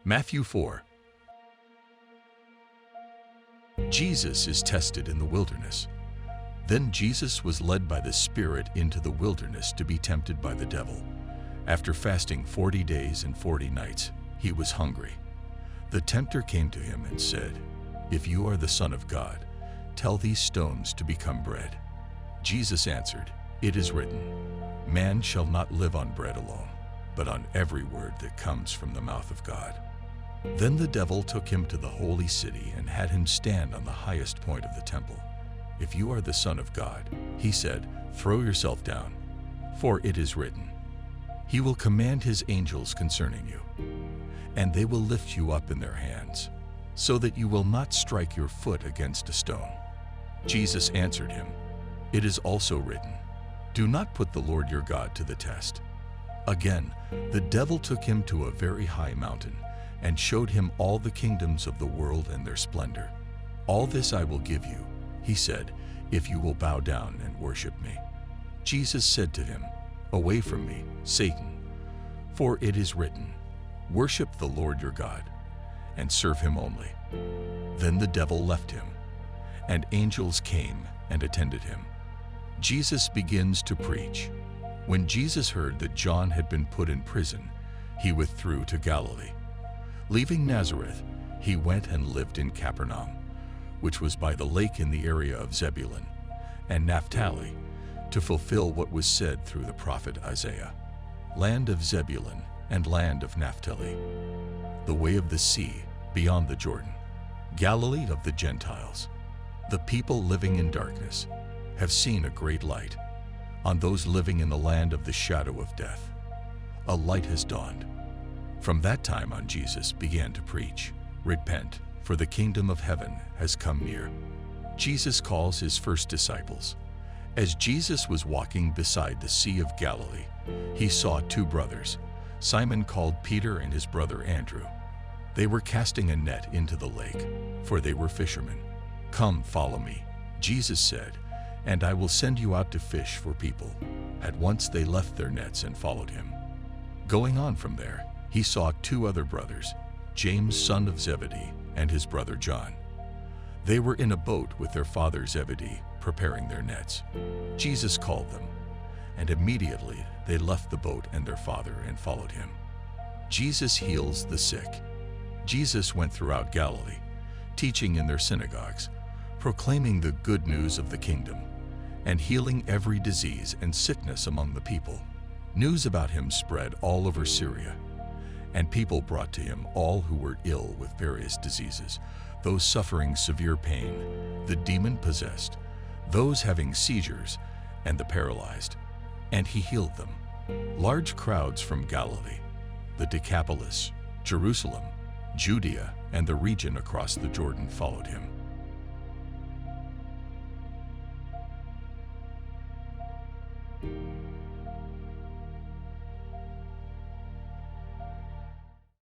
Matthew 4. Jesus is tested in the wilderness. Then Jesus was led by the Spirit into the wilderness to be tempted by the devil. After fasting 40 days and 40 nights, he was hungry. The tempter came to him and said, "If you are the Son of God, tell these stones to become bread." Jesus answered, "It is written, man shall not live on bread alone, but on every word that comes from the mouth of God." Then the devil took him to the holy city and had him stand on the highest point of the temple. "If you are the Son of God," he said, "throw yourself down, for it is written, he will command his angels concerning you, and they will lift you up in their hands, so that you will not strike your foot against a stone." Jesus answered him, "It is also written, do not put the Lord your God to the test." Again, the devil took him to a very high mountain and showed him all the kingdoms of the world and their splendor. "All this I will give you," he said, "if you will bow down and worship me." Jesus said to him, "Away from me, Satan, for it is written, worship the Lord your God, and serve him only." Then the devil left him, and angels came and attended him. Jesus begins to preach. When Jesus heard that John had been put in prison, he withdrew to Galilee. Leaving Nazareth, he went and lived in Capernaum, which was by the lake in the area of Zebulun and Naphtali, to fulfill what was said through the prophet Isaiah, "Land of Zebulun and land of Naphtali, the way of the sea beyond the Jordan, Galilee of the Gentiles. The people living in darkness have seen a great light. On those living in the land of the shadow of death, a light has dawned." From that time on, Jesus began to preach, "Repent, for the kingdom of heaven has come near." Jesus calls his first disciples. As Jesus was walking beside the Sea of Galilee, he saw two brothers, Simon called Peter and his brother Andrew. They were casting a net into the lake, for they were fishermen. "Come, follow me," Jesus said, "and I will send you out to fish for people." At once they left their nets and followed him. Going on from there, he saw two other brothers, James son of Zebedee and his brother John. They were in a boat with their father Zebedee, preparing their nets. Jesus called them, and immediately they left the boat and their father and followed him. Jesus heals the sick. Jesus went throughout Galilee, teaching in their synagogues, proclaiming the good news of the kingdom, and healing every disease and sickness among the people. News about him spread all over Syria, and people brought to him all who were ill with various diseases, those suffering severe pain, the demon-possessed, those having seizures, and the paralyzed, and he healed them. Large crowds from Galilee, the Decapolis, Jerusalem, Judea, and the region across the Jordan followed him.